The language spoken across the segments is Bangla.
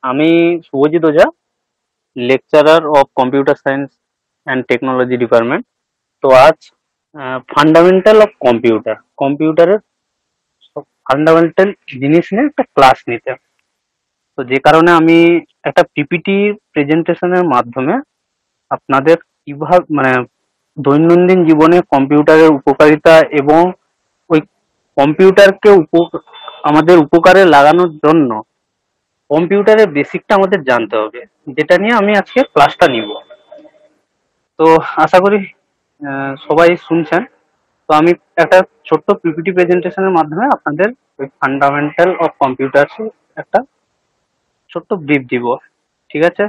আমি Shubhajit Ojha, lecturer of computer science and technology department. তো আজ ফান্ডামেন্টাল অফ কম্পিউটারের ফান্ডামেন্টাল জিনিস নিয়ে একটা ক্লাস নিতে। তো যে কারণে আমি একটা পিপিটি প্রেজেন্টেশনের মাধ্যমে আপনাদের কিভাবে দৈনন্দিন জীবনে কম্পিউটারের উপকারিতা এবং ওই কম্পিউটারকে আমাদের উপকারে লাগানোর জন্য কম্পিউটারের বেসিকটা আমাদের জানতে হবে, যেটা নিয়ে আমি আজকে ক্লাসটা নিব। তো আশা করি সবাই শুনছেন। তো আমি একটা ছোট্ট পিপিটি প্রেজেন্টেশনের মাধ্যমে আপনাদের ওই ফান্ডামেন্টাল অফ কম্পিউটার্স একটা ছোট্ট ব্রিফ দিব। ঠিক আছে,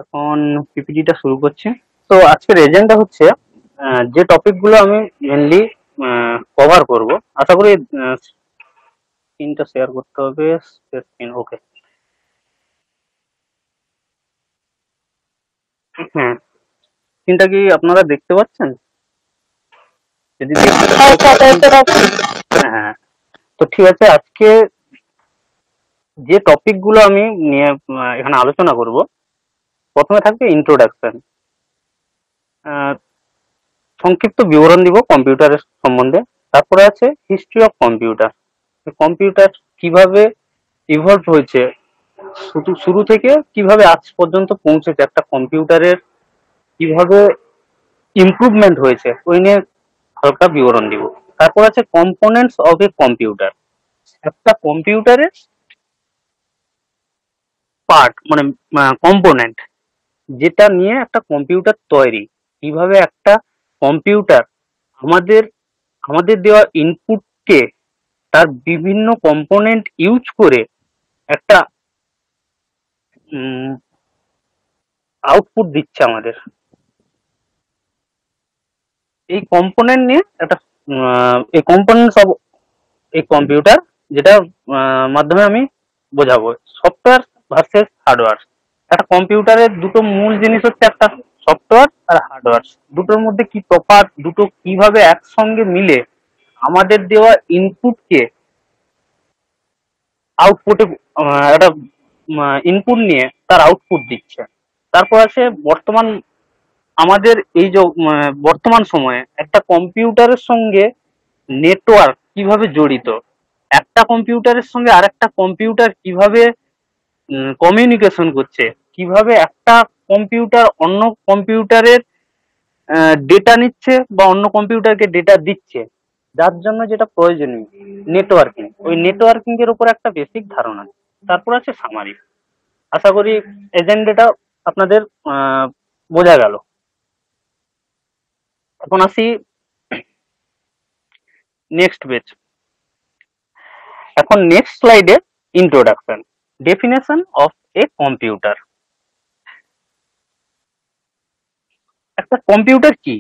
এখন পিপিটিটা শুরু করছি। তো আজকের এজেন্ডা হচ্ছে যে টপিকগুলো আমি মেনলি কভার করব। আশা করি স্ক্রিনটা শেয়ার করতে হবে। স্ক্রিন ওকে। হ্যাঁ, স্ক্রিনটা কি আপনারা দেখতে পাচ্ছেন? যদি হ্যাঁ হ্যাঁ, তো ঠিক আছে। আজকে যে টপিক গুলো আমি নিয়ে এখানে আলোচনা করব, প্রথমে থাকবে ইন্ট্রোডাকশন, সংক্ষিপ্ত বিবরণ দিব কম্পিউটারের সম্বন্ধে। তারপরে আছে হিস্ট্রি অফ কম্পিউটার, কম্পিউটার কিভাবে ইভলভ হয়েছে, শুরু থেকে কিভাবে আজ পর্যন্ত পৌঁছেছে, একটা কম্পিউটারের কিভাবে ইমপ্রুভমেন্ট হয়েছে ওই নিয়ে হালকা বিবরণ দিব। তারপর আছে কম্পোনেন্টস অফ এ কম্পিউটার, একটা কম্পিউটারের পার্ট কম্পোনেন্ট, যেটা নিয়ে একটা কম্পিউটার তৈরি। কিভাবে একটা কম্পিউটার আমাদের আমাদের দেওয়া ইনপুটকে তার বিভিন্ন কম্পোনেন্ট ইউজ করে একটা আউটপুট দিচ্ছে আমাদের। এই কম্পোনেন্ট নিয়ে একটা এই কম্পোনেন্টস অফ এই কম্পিউটার, যেটা মাধ্যমে আমি বোঝাবো সফটওয়্যার ভার্সেস হার্ডওয়্যার। একটা কম্পিউটারের দুটো মূল জিনিস হচ্ছে একটা সফটওয়্যার আর হার্ডওয়্যার। দুটোর মধ্যে কি তফাৎ, দুটো কিভাবে একসঙ্গে মিলে আমাদের দেওয়া ইনপুটকে আউটপুটে একটা ইনপুট নিয়ে তার আউটপুট দিচ্ছে। তারপর আছে বর্তমান, আমাদের এই যে বর্তমান সময়ে একটা কম্পিউটারের সঙ্গে নেটওয়ার্ক কিভাবে জড়িত, একটা কম্পিউটারের সঙ্গে আরেকটা কম্পিউটার কিভাবে কমিউনিকেশন করছে, কিভাবে একটা কম্পিউটার অন্য কম্পিউটারের ডেটা নিচ্ছে বা অন্য কম্পিউটারকে ডেটা দিচ্ছে, যার জন্য যেটা প্রয়োজনীয় নেটওয়ার্কিং, ওই নেটওয়ার্কিং এর উপর একটা বেসিক ধারণা। তারপর আছে সামারি। আশা করি এজেন্ডাটা আপনাদের বোঝা গেল। এখন আসি নেক্সট পেজ। এখন নেক্সট স্লাইডে introduction, definition of a computer. একটা কম্পিউটার কি?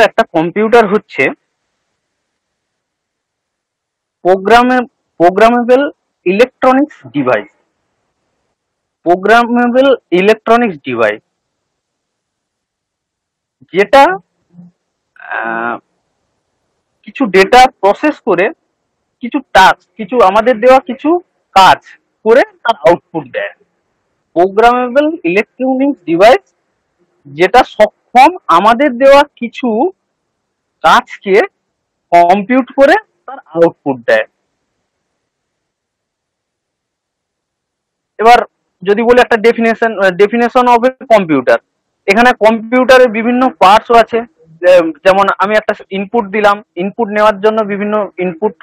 একটা কম্পিউটার হচ্ছে programmable electronics device. Programmable electronics device যেটা কিছু ডেটা প্রসেস করে, কিছু টাস্ক, কিছু আমাদের দেওয়া কিছু কাজ করে তার আউটপুট দেয়। প্রোগ্রামেবল ইলেকট্রনিক্স ডিভাইস যেটা সক্ষম আমাদের দেওয়া কিছু কাজকে কম্পিউট করে তার আউটপুট দেয়। এবার যদি বলি একটা ডেফিনেশন অফ এ কম্পিউটার, এখানে কম্পিউটারের বিভিন্ন পার্টস আছে। যেমন আমি একটা ইনপুট দিলাম, ইনপুট নেওয়ার জন্য বিভিন্ন ইনপুট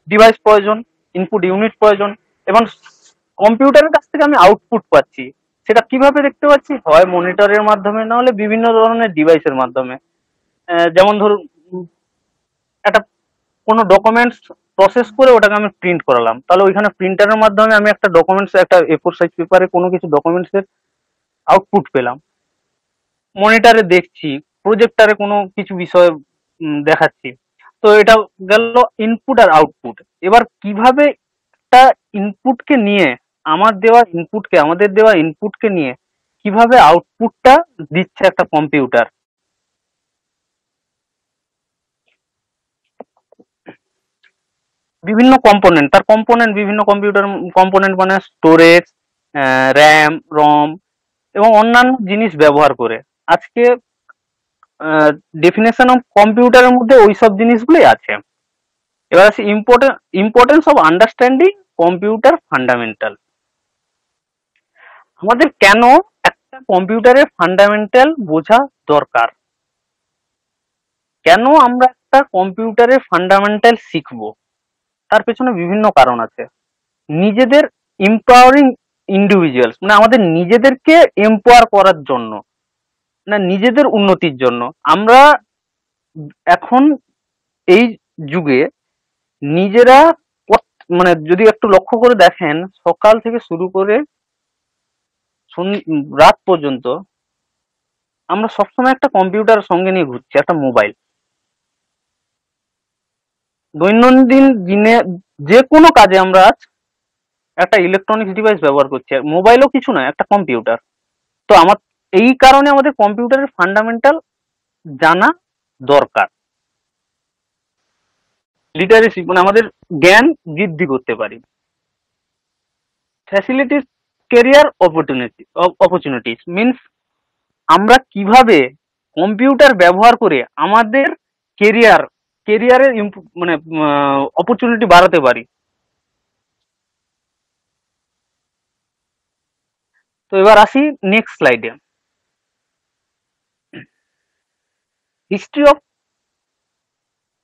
ডিভাইস প্রয়োজন, ইনপুট ইউনিট প্রয়োজন, এবং কম্পিউটারের কাছ থেকে আমি আউটপুট পাচ্ছি। সেটা কিভাবে দেখতে পাচ্ছি? হয় মনিটরের মাধ্যমে, না হলে বিভিন্ন ধরনের ডিভাইসের মাধ্যমে। যেমন ধরুন একটা কোনো ডকুমেন্টস প্রসেস করে ওটাকে আমি প্রিন্ট করালাম, তাহলে ওইখানে প্রিন্টারের মাধ্যমে আমি একটা ডকুমেন্টস, একটা A4 সাইজ পেপারে কোনো কিছু ডকুমেন্টসের আউটপুট পেলাম। মনিটরে দেখছি, প্রজেক্টরে কোনো কিছু বিষয় দেখাচ্ছি। তো এটা গেল ইনপুট আর আউটপুট। এবার কিভাবে একটা ইনপুটকে নিয়ে, আমাদের দেওয়া ইনপুটকে নিয়ে কিভাবে আউটপুটটা দিচ্ছে একটা কম্পিউটার। বিভিন্ন কম্পোনেন্ট, তার কম্পোনেন্ট বিভিন্ন কম্পিউটার কম্পোনেন্ট মানে স্টোরেজ, র্যাম, রম এবং অন্যান্য জিনিস ব্যবহার করে। আজকে ডেফিনেশন অফ কম্পিউটারের মধ্যে ওইসব জিনিসগুলোই আছে। এবার আছে importance of understanding computer fundamental. আমাদের কেন একটা কম্পিউটারের ফান্ডামেন্টাল বোঝা দরকার, কেন আমরা একটা কম্পিউটারের ফান্ডামেন্টাল শিখবো, তার পেছনে বিভিন্ন কারণ আছে। নিজেদের এম্পাওয়ারিং ইন্ডিভিজুয়ালস মানে আমাদের নিজেদেরকে এম্পাওয়ার করার জন্য, না নিজেদের উন্নতির জন্য। আমরা এখন এই যুগে নিজেরা মানে যদি একটু লক্ষ্য করে দেখেন, সকাল থেকে শুরু করে রাত পর্যন্ত আমরা সবসময় একটা কম্পিউটার সঙ্গে নিয়ে ঘুরছি, একটা মোবাইল। দৈনন্দিন দিনে যে কোনো কাজে আমরা আজ একটা ইলেকট্রনিক্স ডিভাইস ব্যবহার করছি, আর মোবাইলও কিছু নয়, একটা কম্পিউটার। তো আমার এই কারণে আমাদের কম্পিউটারের ফান্ডামেন্টাল জানা দরকার। লিটারেসি মানে আমাদের জ্ঞান বৃদ্ধি করতে পারি। ফ্যাসিলিটিস কেরিয়ার অপরচুনিটিস মিনস আমরা কিভাবে কম্পিউটার ব্যবহার করে আমাদের কেরিয়ার কেরিয়ারের মানে অপরচুনিটি বাড়াতে পারি। তো এবার আসি নেক্সট স্লাইডে, হিস্ট্রি অফ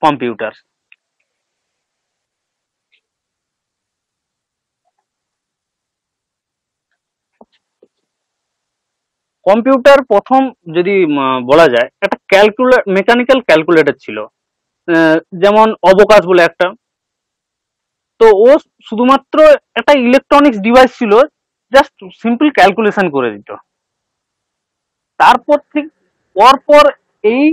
কম্পিউটার। কম্পিউটার প্রথম যদি বলা যায় একটা মেকানিক্যাল ক্যালকুলেটর ছিল, যেমন অবকাশ বলে একটা। তো ও শুধুমাত্র একটা ইলেকট্রনিক্স ডিভাইস ছিল, জাস্ট সিম্পল ক্যালকুলেশন করে দিত। তারপর ঠিক পরপর এই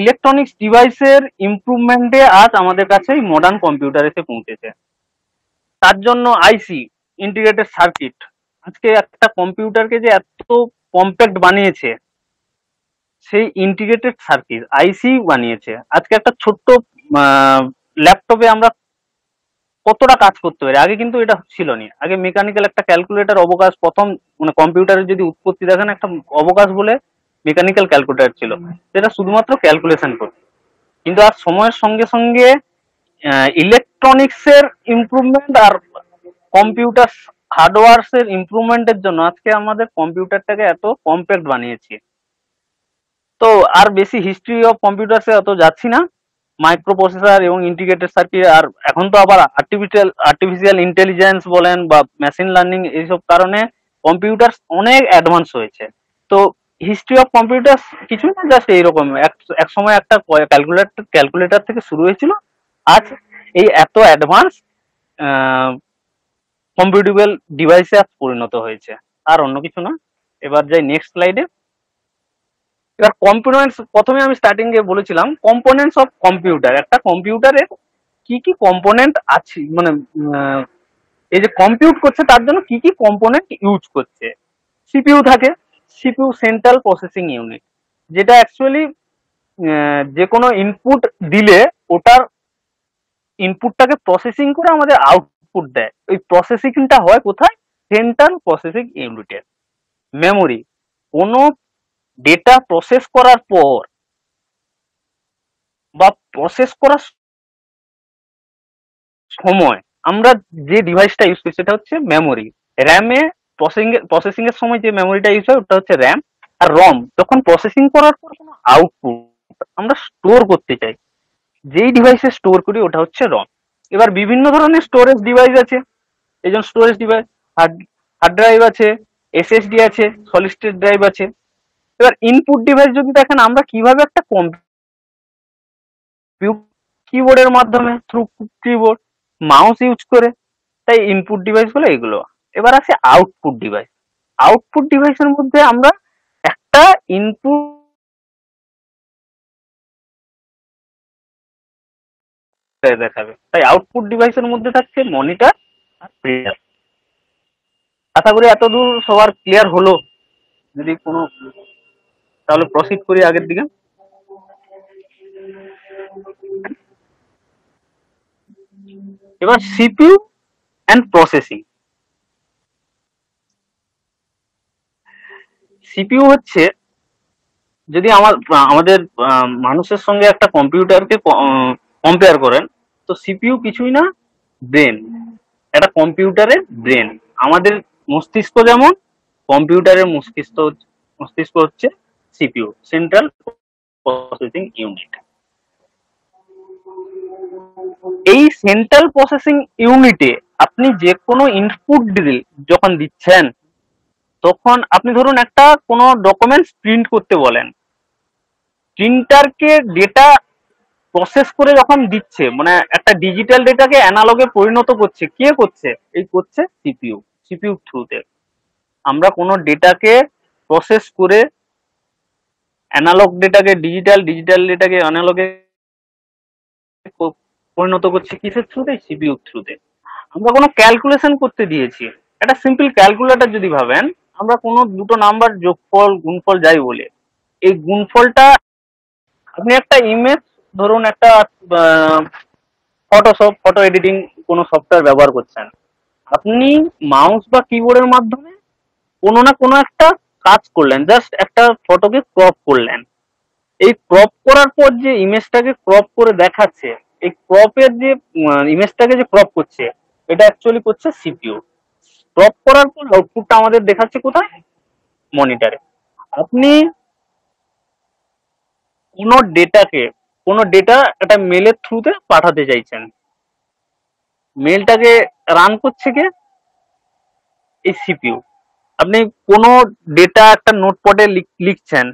ইলেকট্রনিক্স ডিভাইসের ইমপ্রুভমেন্টে আজ আমাদের কাছে মডার্ন কম্পিউটার এসে পৌঁছেছে। তার জন্য আইসি, ইন্টিগ্রেটেড সার্কিট, আজকে একটা কম্পিউটারকে যে এত কম্প্যাক্ট বানিয়েছে, সেই ইন্টিগ্রেটেড সার্কিট আইসি বানিয়েছে। আজকে একটা ছোট্ট ল্যাপটপে আমরা কতটা কাজ করতে পারি, আগে কিন্তু এটা ছিল না। আগে মেকানিক্যাল একটা ক্যালকুলেটর অবকাশ, প্রথম মানে কম্পিউটারের যদি উৎপত্তি দেখেন, একটা অবকাশ বলে মেকানিক্যাল ক্যালকুলেটর ছিল, যেটা শুধুমাত্র ক্যালকুলেশন করত। কিন্তু আর সময়ের সঙ্গে সঙ্গে ইলেকট্রনিক্স এর ইমপ্রুভমেন্ট আর কম্পিউটার হার্ডওয়্যারস এর ইমপ্রুভমেন্টের জন্য আজকে আমাদের কম্পিউটারটাকে এত কম্প্যাক্ট বানিয়েছি। তো আর বেশি হিস্ট্রি অফ কম্পিউটারসে অত যাচ্ছি না। মাইক্রো প্রসেসর এবং ইন্টিগ্রেটেড সার্কিট, আর এখন তো আবার আর্টিফিশিয়াল ইন্টেলিজেন্স বলেন বা মেশিন লার্নিং, এইসব কারণে কম্পিউটার অনেক অ্যাডভান্স হয়েছে। তো হিস্ট্রি অফ কম্পিউটার কিছু না, জাস্ট এইরকম এক সময় একটা ক্যালকুলেটর থেকে শুরু হয়েছিল, আজ এই এত অ্যাডভান্স কম্পিউটেবল ডিভাইসে পরিণত হয়েছে। আর অন্য কিছু না। এবার যাই নেক্সট স্লাইডে। এবার কম্পোনেন্টস, প্রথমে আমি স্টার্টিং এ বলেছিলাম কম্পোনেন্টস অফ কম্পিউটার। একটা কম্পিউটারে কি কি কম্পোনেন্ট আছে, মানে এই যে কম্পিউট করছে তার জন্য কি কি কম্পোনেন্ট ইউজ করছে। সিপিইউ থাকে, সিপিইউ সেন্ট্রাল প্রসেসিং ইউনিট, যেটা অ্যাকচুয়ালি যে কোনো ইনপুট দিলে ওটার ইনপুটটাকে প্রসেসিং করে আমাদের আউটপুট দেয়। ওই প্রসেসিংটা হয় কোথায়? সেন্ট্রাল প্রসেসিং ইউনিটে। মেমোরি, কোনো ডেটা প্রসেস করার পর বা প্রসেস করার সময় আমরা যে ডিভাইসটা ইউজ করি সেটা হচ্ছে মেমোরি। র্যামে প্রসেসিং এর সময় যে মেমোরিটা ইউজ হয় ওটা হচ্ছে র্যাম। আর রম যখন প্রসেসিং করার পর কোনো আউটপুট আমরা স্টোর করতে চাই, যেই ডিভাইসে স্টোর করি ওটা হচ্ছে রম। এবার বিভিন্ন ধরনের স্টোরেজ ডিভাইস আছে। এই জন্য storage device, hard hard drive আছে, এসএসডি আছে, সলিড স্টেট ড্রাইভ আছে। এবার ইনপুট ডিভাইস যদি দেখেন, আমরা কিভাবে একটা কিবোর্ডের মাধ্যমে, থ্রু কিবোর্ড, মাউস ইউজ করে, তাই ইনপুট ডিভাইস গুলো এগুলো। এবার আছে আউটপুট ডিভাইস। আউটপুট ডিভাইসের মধ্যে আমরা একটা ইনপুট দেখাবে, তাই আউটপুট ডিভাইসের মধ্যে থাকছে মনিটর আর প্রিন্টার। আশা করি এতদূর সবার ক্লিয়ার হলো। যদি কোনো, তাহলে প্রসিড করি আগের দিকে। এবার সিপিইউ অ্যান্ড প্রসেসিং। সিপিইউ হচ্ছে, যদি আমাদের মানুষের সঙ্গে একটা কম্পিউটারকে কম্পেয়ার করেন, তো সিপিইউ কিছুই না, ব্রেন। একটা কম্পিউটারের ব্রেন। আমাদের মস্তিষ্ক যেমন, কম্পিউটারের মস্তিষ্ক হচ্ছে সিপিইউ, সেন্ট্রাল প্রসেসিং ইউনিট। এই সেন্ট্রাল প্রসেসিং ইউনিটে আপনি যে কোনো ইনপুট যখন দিচ্ছেন, তখন আপনি ধরুন একটা কোনো ডকুমেন্টস প্রিন্ট করতে বলেন, প্রিন্টারকে ডেটা প্রসেস করে যখন দিচ্ছে, মানে একটা ডিজিটাল ডেটাকে অ্যানালগে পরিণত করছে, কে করছে? এই করছে সিপিইউ। সিপিইউ থ্রুতে আমরা কোনো ডেটাকে প্রসেস করে অ্যানালগ ডেটাকে ডিজিটাল, ডিজিটাল ডেটাকে অ্যানালগে পরিণত করছে কিসের থ্রুতে? সিপিইউ থ্রুতে। আমরা কোনো ক্যালকুলেশন করতে দিয়েছি, একটা সিম্পল ক্যালকুলেটর যদি ভাবেন, আমরা কোনো দুটো নাম্বার যোগফল গুণফল যাই বলে, এই গুণফলটা আপনি একটা ইমেজ, ধরুন একটা ফটোশপ, ফটো এডিটিং কোনো সফটওয়্যার ব্যবহার করছেন, আপনি মাউস বা কিবোর্ডের মাধ্যমে কোনো না কোনো একটা কাজ করলেন, জাস্ট একটা ফটোকে ক্রপ করলেন। এই ক্রপ করার পর যে ইমেজটাকে ক্রপ করে দেখাচ্ছে, এই ক্রপের যে ইমেজটাকে যে ক্রপ করছে, এটা অ্যাকচুয়ালি করছে সিপিইউ। ক্রপ করার পর আউটপুটটা আমাদের দেখাচ্ছে কোথায়? মনিটরে। আপনি কোনো ডেটা একটা মেলের থ্রুতে পাঠাতে চাইছেন, মেলটাকে রান করছে কে? এই সিপিইউ। আপনি কোনো ডেটা একটা নোটপ্যাডে লিখছেন,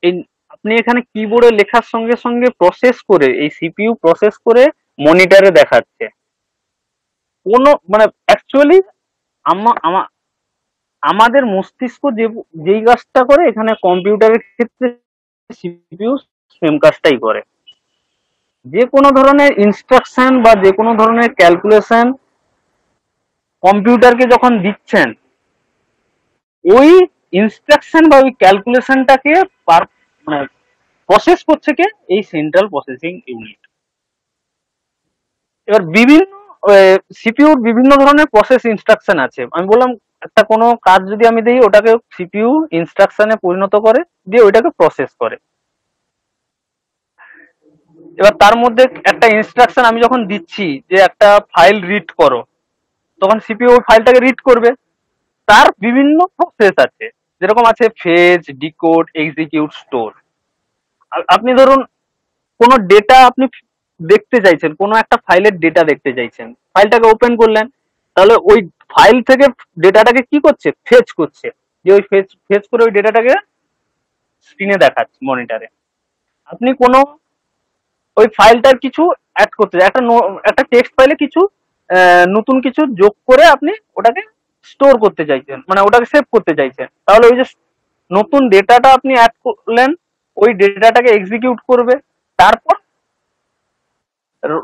এই আপনি এখানে কিবোর্ডে লেখার সঙ্গে সঙ্গে প্রসেস করে, এই সিপিইউ প্রসেস করে মনিটরে দেখাচ্ছে। কোনো মানে অ্যাকচুয়ালি আমাদের মস্তিষ্ক যেই কাজটা করে, এখানে কম্পিউটারের ক্ষেত্রে সিপিইউ সেম কাজটাই করে। যে কোনো ধরনের ইনস্ট্রাকশন বা যে কোনো ধরনের ক্যালকুলেশন কম্পিউটারকে যখন দিচ্ছেন, ওই ইনস্ট্রাকশন বা ওই ক্যালকুলেশনটাকে মানে প্রসেস করছে কে? এই সেন্ট্রাল প্রসেসিং ইউনিট। এবার বিভিন্ন সিপিইউর বিভিন্ন ধরনের প্রসেস ইনস্ট্রাকশন আছে। আমি বললাম একটা কোনো কাজ যদি আমি দিই, ওটাকে সিপিইউ ইনস্ট্রাকশনে পরিণত করে, দিয়ে ওইটাকে প্রসেস করে। এবার তার মধ্যে একটা ইনস্ট্রাকশন আমি যখন দিচ্ছি যে একটা ফাইল রিড করো, তখন সিপিইউ ওই ফাইলটাকে রিড করবে। তার বিভিন্ন প্রসেস আছে, যেরকম আছে ফেজ, ডিকোড, এক্সিকিউট, স্টোর। আপনি ধরুন কোনো ডেটা আপনি দেখতে চাইছেন, কোনো একটা ফাইলের ডেটা দেখতে চাইছেন, ফাইলটাকে ওপেন করলেন, তাহলে ওই ফাইল থেকে ডেটাটাকে কি করছে? ফেচ করছে, যে ওই ফেচ করে ওই ডেটাটাকে স্ক্রিনে দেখাচ্ছে মনিটরে। আপনি কোনো ওই ফাইলটার কিছু অ্যাড করতে চাই, একটা টেক্সট ফাইলে কিছু নতুন কিছু যোগ করে আপনি ওটাকে স্টোর করতে চাইছেন, মানে ওটাকে সেভ করতে চাইছেন, তাহলে ওই যে নতুন ডেটাটা আপনি অ্যাড করলেন, ওই ডেটাটাকে এক্সিকিউট করবে, তারপর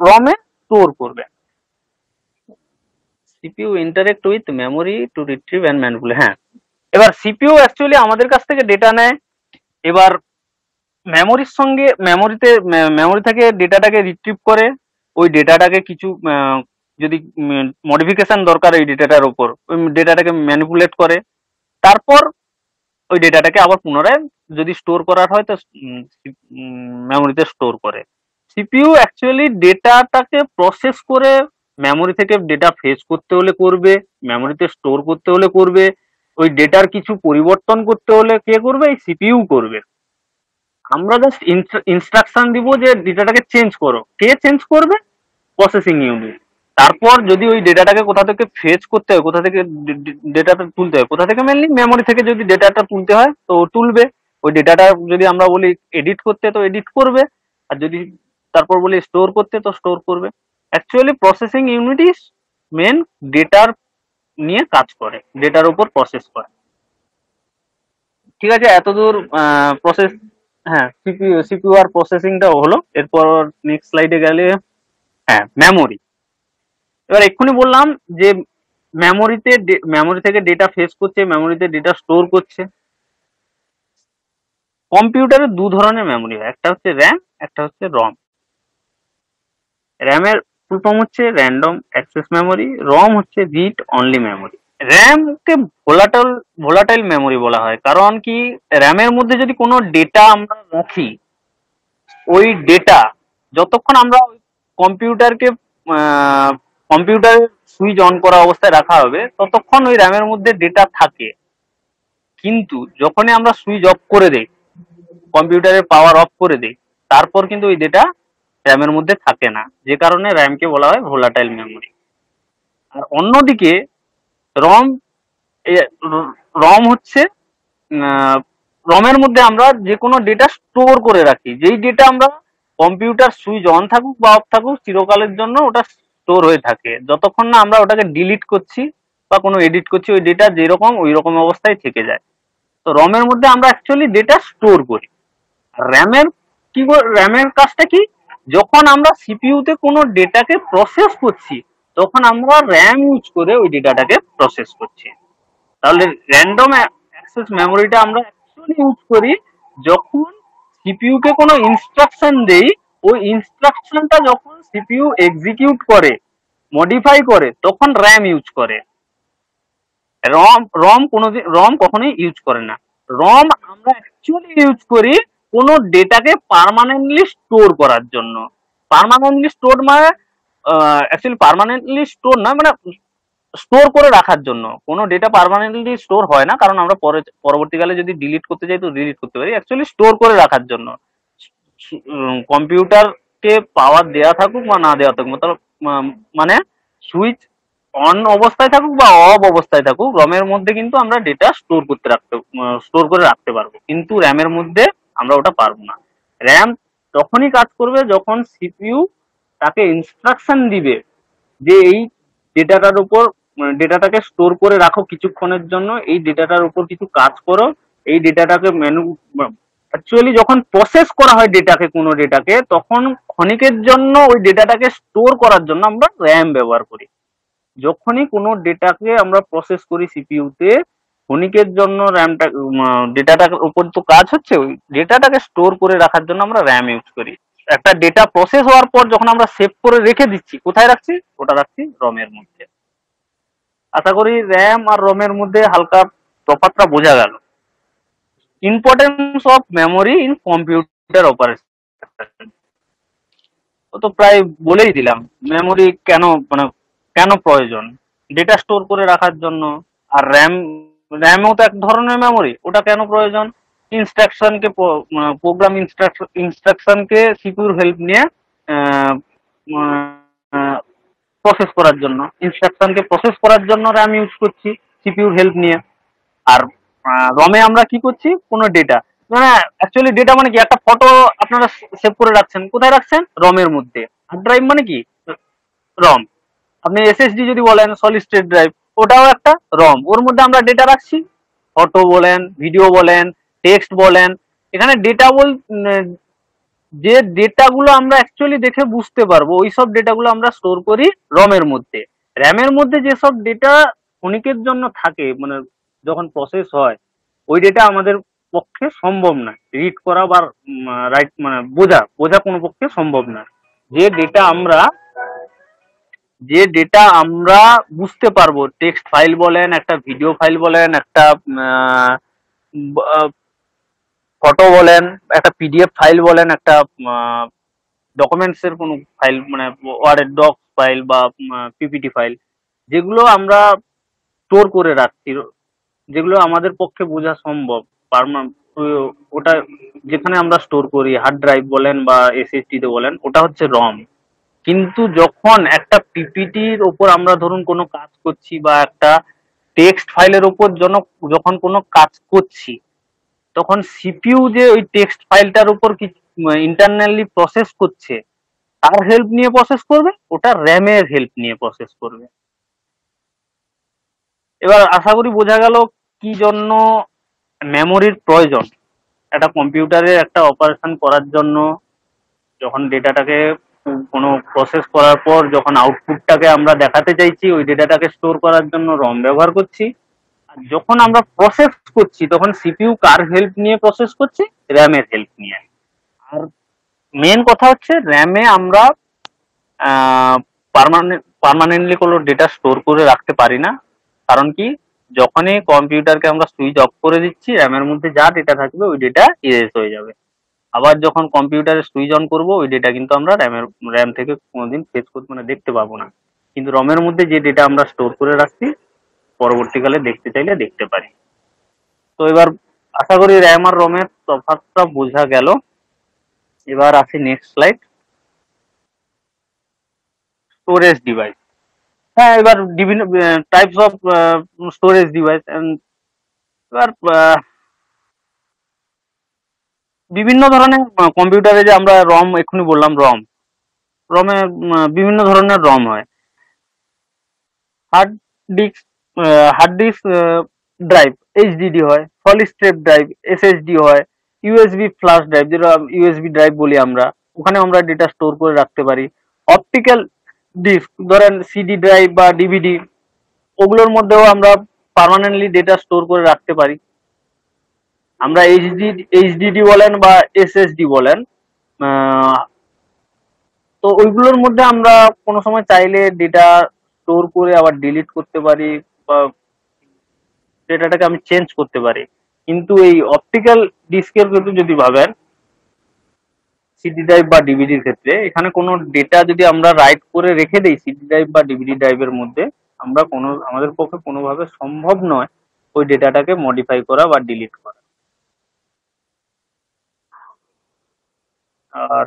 রমে স্টোর করবে। CPU interact with memory to retrieve and manipulate. হ্যাঁ, এবার সিপিইউ অ্যাকচুয়ালি আমাদের কাছ থেকে ডেটা নেয়, এবার মেমোরি থেকে ডেটাটাকে রিট্রিভ করে, ওই ডেটাটাকে কিছু যদি মডিফিকেশন দরকার ওই ডেটাটার উপর, ওই ডেটাটাকে ম্যানিপুলেট করে, তারপর ওই ডেটাটাকে আবার পুনরায় যদি স্টোর করার হয় তো মেমোরিতে স্টোর করে। সিপিইউ অ্যাকচুয়ালি ডেটাটাকে প্রসেস করে মেমোরি থেকে ডেটা ফেচ করতে হলে করবে, মেমোরিতে স্টোর করতে হলে করবে, ওই ডেটার কিছু পরিবর্তন করতে হলে কে করবে? এই সিপিইউ করবে। আমরা জাস্ট ইনস্ট্রাকশন দিব যে ডেটাটাকে চেঞ্জ করো, কে চেঞ্জ করবে? Processing unit. তারপর যদি ওই ডেটাটাকে কোথা থেকে ফেচ করতে হয়, কোথা থেকে ডেটাটা তুলতে হয়, কোথা থেকে মেনলি মেমোরি থেকে যদি ডেটাটা তুলতে হয় তো তুলবে, ওই ডেটাটা যদি আমরা বলি এডিট করতে তো এডিট করবে, আর যদি তারপর বলি স্টোর করতে তো স্টোর করবে। Actually processing unit is main ডেটার নিয়ে কাজ করে, ডেটার উপর প্রসেস করে। ঠিক আছে, এতদূর প্রসেস। হ্যাঁ, সিপিইউ আর প্রসেসিংটা হলো। এরপর নেক্সট স্লাইডে গেলে, হ্যাঁ, মেমোরি। এবার এক্ষুনি বললাম যে মেমোরি থেকে ডেটা ফেচ করছে, মেমোরিতে ডেটা স্টোর করছে। কম্পিউটারে দু ধরনের মেমোরি হয়, একটা হচ্ছে র্যাম, একটা হচ্ছে রম। র্যামের ফুল হচ্ছে র্যান্ডম অ্যাক্সেস মেমোরি, রম হচ্ছে রিড অনলি মেমোরি। র্যাম কে ভোলাটাইল ভোলাটাইল মেমোরি বলা হয়, কারণ কি র্যামের মধ্যে যদি কোনো ডেটা আমরা রাখি, ওই ডেটা যতক্ষণ আমরা কম্পিউটারকে কম্পিউটার সুইচ অন করা অবস্থায় রাখা হবে ততক্ষণ ওই র্যামের মধ্যে ডেটা থাকে। কিন্তু যখনই আমরা সুইচ অফ করে দেই, কম্পিউটারের পাওয়ার অফ করে দেই, তারপর কিন্তু ওই ডেটা র্যামের মধ্যে থাকে না, যে কারণে র্যামকে বলা হয় ভোলাটাইল মেমোরি। আর অন্যদিকে রম, রম হচ্ছে রমের মধ্যে আমরা যে কোনো ডেটা স্টোর করে রাখি, যেই ডেটা আমরা কম্পিউটার সুইচ অন থাকুক বা অফ থাকুক চিরকালের জন্য ওটা স্টোর হয়ে থাকে, যতক্ষণ না আমরা ওটাকে ডিলিট করছি বা কোনো এডিট করছি ওই ডেটা যেরকম ওই রকম অবস্থায় থেকে যায়। তো রমের মধ্যে আমরা অ্যাকচুয়ালি ডেটা স্টোর করি। র্যামের র্যামের কাজটা কি, যখন আমরা সিপিইউতে কোনো ডেটাকে প্রসেস করছি তখন আমরা র্যাম ইউজ করে ওই ডেটাটাকে প্রসেস করছি। তাহলে র্যান্ডম অ্যাক্সেস মেমোরিটা আমরা অ্যাকচুয়ালি ইউজ করি যখন সিপিইউ কে কোনো ইনস্ট্রাকশন দেই, ওই ইনস্ট্রাকশনটা যখন সিপিইউ এক্সিকিউট করে, মডিফাই করে, তখন র্যাম ইউজ করে। রম কখনোই ইউজ করে না। রম আমরা অ্যাকচুয়ালি ইউজ করি কোনো ডেটাকে পার্মানেন্টলি স্টোর করার জন্য। পার্মানেন্টলি স্টোর মানে অ্যাকচুয়ালি পার্মানেন্টলি স্টোর না, মানে স্টোর করে রাখার জন্য। কোনো ডেটা পার্মানেন্টলি স্টোর হয় না, কারণ আমরা পরবর্তীকালে যদি ডিলিট করতে চাই তো ডিলিট করতে পারি। অ্যাকচুয়ালি স্টোর করে রাখার জন্য কম্পিউটারকে পাওয়ার দেয়া থাকুক বা না দেওয়া থাকুক, মানে সুইচ অন অবস্থায় থাকুক বা অফ অবস্থায় থাকুক, রমের মধ্যে কিন্তু আমরা ডেটা স্টোর করে রাখতে পারবো, কিন্তু র্যামের মধ্যে আমরা ওটা পারবো না। র্যাম তখনই কাজ করবে যখন সিপিইউ তাকে ইনস্ট্রাকশন দিবে যে এই ডেটাটার উপর, ডেটাটাকে স্টোর করে রাখো কিছুক্ষণের জন্য, এই ডেটাটার উপর কিছু কাজ করো, এই ডেটাটাকে অ্যাকচুয়ালি যখন প্রসেস করা হয় ডেটাকে, কোনো ডেটাকে, তখন ক্ষণিকের জন্য ওই ডেটাটাকে স্টোর করার জন্য আমরা র্যাম ব্যবহার করি। যখনই কোনো ডেটাকে আমরা প্রসেস করি সিপিইউতে, ক্ষণিকের জন্য র্যামটা, ডেটাটার উপর তো কাজ হচ্ছে, ওই ডেটাটাকে স্টোর করে রাখার জন্য আমরা র্যাম ইউজ করি। একটা ডেটা প্রসেস হওয়ার পর যখন আমরা সেভ করে রেখে দিচ্ছি, কোথায় রাখছি? ওটা রাখছি রমের মধ্যে। আশা করি র্যাম আর রমের মধ্যে হালকা তফাৎটা বোঝা গেল। Importance of memory in computer operation তো প্রায় বলেই দিলাম। মেমোরি কেন, মানে কেন প্রয়োজন, ডেটা স্টোর করে রাখার জন্য। আর র্যামও তো এক ধরনের মেমোরি, ওটা কেন প্রয়োজন? ইনস্ট্রাকশনকে, প্রোগ্রাম ইনস্ট্রাকশনকে সিপিইউর হেল্প নিয়ে প্রসেস করার জন্য, ইনস্ট্রাকশনকে প্রসেস করার জন্য র্যাম ইউজ করছি সিপিইউর হেল্প নিয়ে। আর রমে আমরা কি করছি, কোনো ডেটা, মানে অ্যাকচুয়ালি ডেটা মানে কি, একটা ফটো আপনারা সেভ করে রাখছেন, কোথায় রাখছেন? রমের মধ্যে। হার্ড ড্রাইভ মানে কি, রম। আপনি এসএসডি যদি বলেন, সলিড স্টেট ড্রাইভ, ওটাও একটা রম, ওর মধ্যে আমরা ডেটা রাখছি, ফটো বলেন, ভিডিও বলেন, টেক্সট বলেন। এখানে ডেটা যে ডেটাগুলো আমরা অ্যাকচুয়ালি দেখে বুঝতে পারবো, ওই সব ডেটাগুলো আমরা স্টোর করি রমের মধ্যে। র্যামের মধ্যে যেসব ডেটা ক্ষণিকের জন্য থাকে, মানে যখন প্রসেস হয়, ওই ডেটা আমাদের পক্ষে সম্ভব না রিড করা বা রাইট, মানে বোঝা কোনো পক্ষে সম্ভব না। যে ডেটা আমরা বুঝতে পারবো, টেক্সট ফাইল বলেন, একটা ভিডিও ফাইল বলেন, একটা ফটো বলেন, একটা পিডিএফ ফাইল বলেন, একটা ডকুমেন্টস এর কোনো ফাইল, মানে ওয়ার্ডের ডক ফাইল বা পিপিটি ফাইল, যেগুলো আমরা স্টোর করে রাখছি, যেগুলো আমাদের পক্ষে বোঝা সম্ভব, ওটা যেখানে আমরা স্টোর করি, হার্ড ড্রাইভ বলেন বা এসএসডি তে বলেন, ওটা হচ্ছে রম। কিন্তু যখন একটা পিপিটির ওপর আমরা ধরুন কোনো কাজ করছি বা একটা টেক্সট ফাইলের ওপর যখন কোনো কাজ করছি, তখন সিপিইউ যে ওই টেক্সট ফাইলটার উপর ইন্টারনালি প্রসেস করছে, তার হেল্প নিয়ে প্রসেস করবে, ওটা র্যামের হেল্প নিয়ে প্রসেস করবে। এবার আশা করি বোঝা গেল কি জন্য মেমোরির প্রয়োজন একটা কম্পিউটারে একটা অপারেশন করার জন্য। যখন ডেটাটাকে কোনো প্রসেস করার পর যখন আউটপুটটাকে আমরা দেখাতে চাইছি, ওই ডেটাটাকে স্টোর করার জন্য রম ব্যবহার করছি। আর যখন আমরা প্রসেস করছি তখন সিপিইউ কার হেল্প নিয়ে প্রসেস করছি? র্যামের হেল্প নিয়ে। আর মেন কথা হচ্ছে র্যামে আমরা পার্মানেন্টলি কোনো ডেটা স্টোর করে রাখতে পারি না। কারণ কি, যখনই কম্পিউটারকে আমরা সুইচ অফ করে দিচ্ছি, র্যামের মধ্যে যা ডেটা থাকবে ওই ডেটা ইরেজ হয়ে যাবে। আবার যখন কম্পিউটারে সুইচ অন করব, ওই ডেটা কিন্তু আমরা র্যাম থেকে কোনোদিন ফেচ করতে দেখতে পাবো না। কিন্তু রমের মধ্যে যে ডেটা আমরা স্টোর করে রাখছি, পরবর্তীকালে দেখতে চাইলে দেখতে পারি। তো এবার আশা করি র্যাম আর রমের তফাৎটা বোঝা গেল। এবার আসি নেক্সট স্লাইড, স্টোরেজ ডিভাইস। হ্যাঁ, এবার বিভিন্ন টাইপস অফ স্টোরেজ ডিভাইস। এবার বিভিন্ন ধরনের কম্পিউটারে, যে আমরা রম এক্ষুনি বললাম, রমে বিভিন্ন ধরনের রম হয়। Hard disk hard disk drive HDD হয়, সলিড স্টেট ড্রাইভ এসএসডি হয়, ইউএসবি ফ্ল্যাশ ড্রাইভ, যেটা ইউএসবি ড্রাইভ বলি আমরা, ওখানে আমরা ডেটা স্টোর করে রাখতে পারি। অপটিক্যাল ডিস্ক, ধরেন সিডি ড্রাইভ বা ডিভিডি, ওগুলোর মধ্যেও আমরা পার্মানেন্টলি ডেটা স্টোর করে রাখতে পারি। আমরা এইচডিডি বলেন বা এসএসডি বলেন, তো ওইগুলোর মধ্যে আমরা কোনো সময় চাইলে ডেটা স্টোর করে আবার ডিলিট করতে পারি, বা ডেটাটাকে আমি চেঞ্জ করতে পারি। কিন্তু এই অপটিক্যাল ডিস্কের ক্ষেত্রে যদি ভাবেন, সিডি ড্রাইভ বা ডিভিডির ক্ষেত্রে, এখানে কোনো ডেটা যদি আমরা রাইট করে রেখে দেই সিডি ড্রাইভ বা ডিভিডি ড্রাইভের মধ্যে, আমাদের পক্ষে কোনোভাবে সম্ভব নয় ওই ডেটাটাকে মডিফাই করা বা ডিলিট করা। আর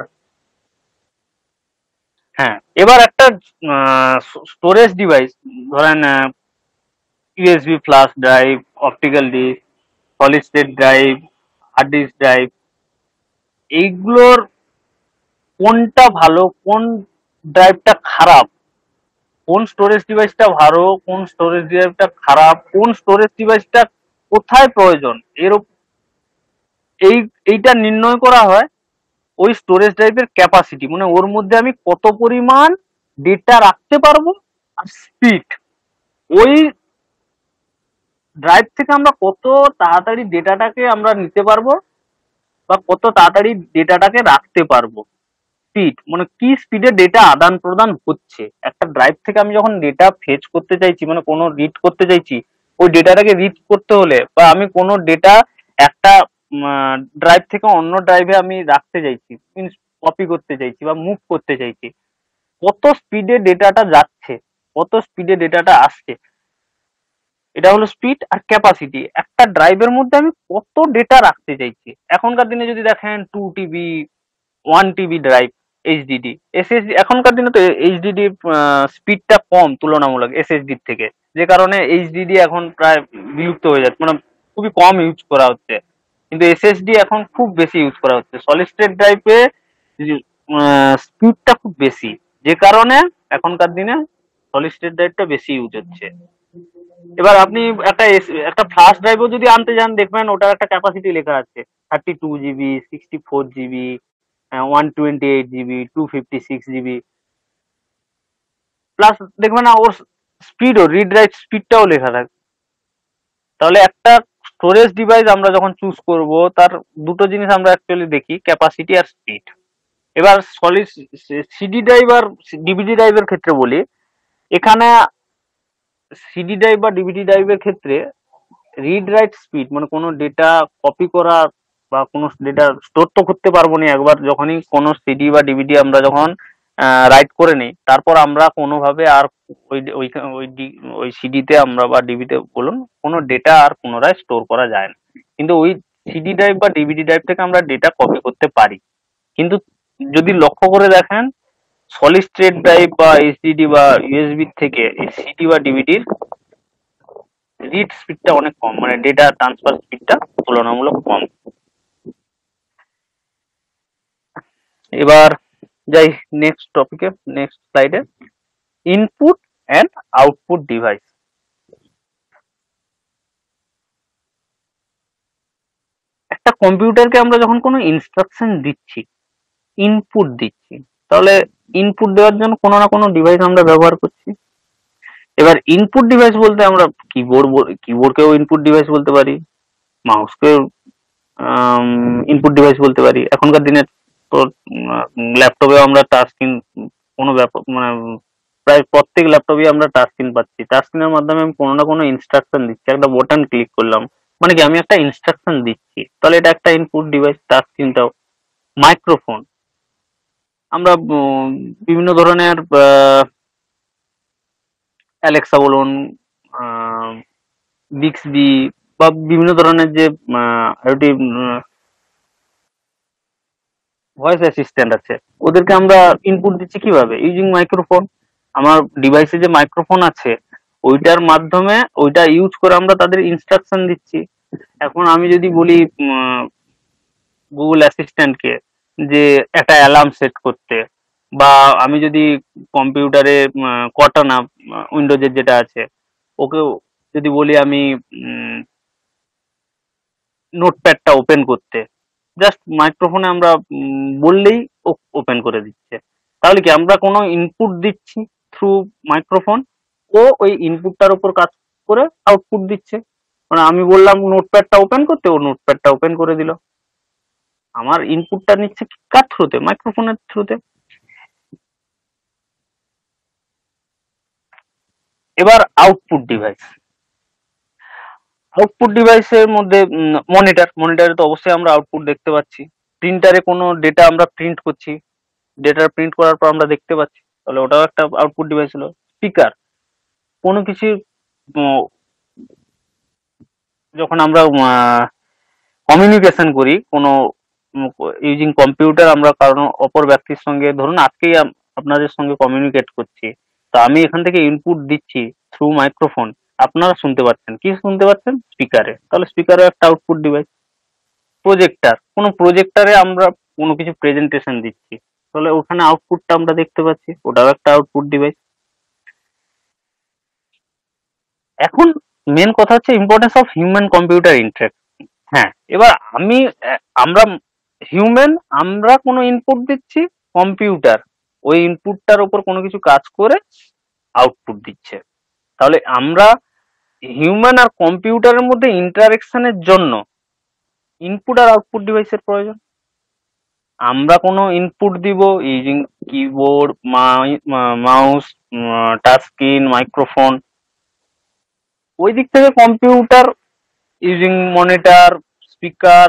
হ্যাঁ, এবার একটা স্টোরেজ ডিভাইস, ধরেন USB flash drive, optical disk, solid state drive, hard disk drive, এইগুলোর কোনটা ভালো, কোন ড্রাইভটা খারাপ, কোন স্টোরেজ ডিভাইসটা ভালো, কোন স্টোরেজ ড্রাইভটা খারাপ, কোন স্টোরেজ ডিভাইসটা কোথায় প্রয়োজন, এইটা নির্ণয় করা হয় ওই স্টোরেজ ড্রাইভের ক্যাপাসিটি, মানে ওর মধ্যে আমি কত পরিমাণ ডেটা রাখতে পারবো, আর স্পিড, ওই ড্রাইভ থেকে আমরা কত তাড়াতাড়ি ডেটাটাকে আমরা নিতে পারবো, বা কত তাড়াতাড়ি ডেটাটাকে রাখতে পারবো। স্পিড মানে কি স্পিডে ডেটা আদান প্রদান হচ্ছে। একটা ড্রাইভ থেকে আমি যখন ডেটা ফেচ করতে চাইছি, মানে কোনো রিড করতে চাইছি, ওই ডেটাটাকে রিড করতে হলে, বা আমি কোনো ডেটা একটা ড্রাইভ থেকে অন্য ড্রাইভে আমি রাখতে চাইছি, মিনস কপি করতে চাইছি বা মুভ করতে চাইছি, কত স্পিডে ডেটাটা যাচ্ছে, কত স্পিডে ডেটাটা আসছে, এটা হলো স্পিড। আর ক্যাপাসিটি, একটা ড্রাইভের মধ্যে আমি কত ডেটা রাখতে চাইছি। এখনকার দিনে যদি দেখেন 2 TB, 1 TB drive, HDD, SSD, এখনকার দিনে তো এইচডিডি স্পিডটা কম তুলনামূলক এসএসডির থেকে, যে কারণে এইচডিডি এখন প্রায় বিলুপ্ত হয়ে যাচ্ছে, মানে খুবই কম ইউজ করা হচ্ছে। কিন্তু এসএসডি এখন খুব বেশি ইউজ করা হচ্ছে। সলিড স্টেট ড্রাইভে স্পিডটা খুব বেশি, যে কারণে এখনকার দিনে সলিড স্টেট ড্রাইভটা বেশি ইউজ হচ্ছে। এবার আপনি একটা ফ্ল্যাশ ড্রাইভও যদি আনতে যান, দেখবেন ওটার একটা ক্যাপাসিটি লেখা আছে, 32 GB, 64 GB, 128 GB, 256 GB, plus দেখবেন না ওর স্পিডও, রিড রাইট স্পিডটাও লেখা থাকে। তাহলে একটা স্টোরেজ ডিভাইস আমরা যখন চুজ করব, তার দুটো জিনিস আমরা অ্যাকচুয়ালি দেখি, ক্যাপাসিটি আর স্পিড। এবার সলিড সিডি ড্রাইভ আর ডিভিডি ড্রাইভের ক্ষেত্রে বলি, এখানে সিডি ড্রাইভ বা ডিভিডি ড্রাইভের ক্ষেত্রে রিড রাইট স্পিড, মানে কোনো ডেটা কপি করা বা কোনো ডেটা স্টোর তো করতে পারবো না। একবার যখনই কোনো সিডি বা ডিভিডি আমরা যখন রাইট করে নিই, তারপর আমরা কোনোভাবে আর ওই ওই ওই ওই সিডিতে আমরা বা ডিভিতে বলুন, কোনো ডেটা আর পুনরায় স্টোর করা যায় না। কিন্তু ওই সিডি ড্রাইভ বা ডিভিডি ড্রাইভ থেকে আমরা ডেটা কপি করতে পারি। কিন্তু যদি লক্ষ্য করে দেখেন, সলিড স্টেট ড্রাইভ বা এইচডিডি বা ইউএসবি থেকে এই সিডি বা ডিভিডির রিড স্পিডটা অনেক কম, মানে ডেটা ট্রান্সফার স্পিডটা তুলনামূলক কম। এবার যাই নেক্সট টপিকে, নেক্সট স্লাইডে, ইনপুট অ্যান্ড আউটপুট ডিভাইস। একটা কম্পিউটারকে আমরা যখন কোনো ইনস্ট্রাকশন দিচ্ছি, ইনপুট দিচ্ছি, তাহলে ইনপুট দেওয়ার জন্য কোনো না কোনো ডিভাইস আমরা ব্যবহার করছি। এবার ইনপুট ডিভাইস বলতে আমরা কিবোর্ডকেও ইনপুট ডিভাইস বলতে পারি, মাউসকেও ইনপুট ডিভাইস বলতে পারি। এখনকার দিনে তো ল্যাপটপেও আমরা টাচ স্ক্রিন কোনো ব্যাপার, মানে প্রায় প্রত্যেক ল্যাপটপে আমরা টাচ স্ক্রিন পাচ্ছি। টাচ স্ক্রিনের মাধ্যমে আমি কোনো না কোনো ইনস্ট্রাকশন দিচ্ছি, একটা বাটন ক্লিক করলাম মানে কি আমি একটা ইনস্ট্রাকশন দিচ্ছি, তাহলে এটা একটা ইনপুট ডিভাইস। টাচ স্ক্রিনটাও মাইক্রোফোন, আমরা বিভিন্ন ধরনের অ্যালেক্সা বলুন, বিক্সবি বা বিভিন্ন ধরনের যে আইওটি ভয়েস অ্যাসিস্ট্যান্ট আছে, ওদেরকে আমরা ইনপুট দিচ্ছি কিভাবে? Using microphone. আমার ডিভাইসে যে মাইক্রোফোন আছে ওইটার মাধ্যমে, ওইটা ইউজ করে আমরা তাদের ইনস্ট্রাকশন দিচ্ছি। এখন আমি যদি বলি গুগল অ্যাসিস্ট্যান্টকে যে একটা অ্যালার্ম সেট করতে, বা আমি যদি কম্পিউটারে কর্টানা উইন্ডোজের যেটা আছে ওকে যদি বলি আমি নোটপ্যাডটা ওপেন করতে, জাস্ট মাইক্রোফোনে আমরা বললেই ওপেন করে দিচ্ছে। তাহলে কি আমরা কোনো ইনপুট দিচ্ছি থ্রু মাইক্রোফোন, ও ওই ইনপুটটার উপর কাজ করে আউটপুট দিচ্ছে। মানে আমি বললাম নোটপ্যাডটা ওপেন করতে, ও নোটপ্যাডটা ওপেন করে দিল। আমার ইনপুটটা নিচ্ছে কার থ্রুতে? মাইক্রোফোনের থ্রুতে। এবার আউটপুট ডিভাইস। আউটপুট ডিভাইসের মধ্যে মনিটরে তো অবশ্যই আমরা আউটপুট দেখতে পাচ্ছি। প্রিন্টারে কোনো ডেটা আমরা প্রিন্ট করছি, ডেটা প্রিন্ট করার পর আমরা দেখতে পাচ্ছি, তাহলে ওটাও একটা আউটপুট ডিভাইস হলো। স্পিকার, কোনো কিছু যখন আমরা কমিউনিকেশন করি কোনো ইউজিং কম্পিউটার, আমরা কারণ অপর ব্যক্তির সঙ্গে, ধরুন আজকেই আপনাদের সঙ্গে কমিউনিকেট করছি, তো আমি এখান থেকে ইনপুট দিচ্ছি থ্রু মাইক্রোফোন, আপনারা শুনতে পাচ্ছেন, কি শুনতে পাচ্ছেন? স্পিকারে, তাহলে স্পিকারও একটা আউটপুট ডিভাইস। প্রজেক্টর, কোনো প্রজেক্টরে আমরা কোনো কিছু প্রেজেন্টেশন দিচ্ছি, তাহলে ওখানে আউটপুটটা আমরা দেখতে পাচ্ছি, ওটাও একটা আউটপুট ডিভাইস। এখন মেন কথা হচ্ছে importance of human computer interaction. হ্যাঁ, এবার আমরা হিউম্যান, আমরা কোনো ইনপুট দিচ্ছি, কম্পিউটার ওই ইনপুটটার উপর কোনো কিছু কাজ করে আউটপুট দিচ্ছে। তাহলে আমরা হিউম্যান আর কম্পিউটারের মধ্যে ইন্টারাকশনের জন্য ইনপুট আর আউটপুট ডিভাইসের প্রয়োজন। আমরা কোনো ইনপুট দিব using keyboard, mouse, touch screen, microphone. ওই দিক থেকে computer using monitor, speaker,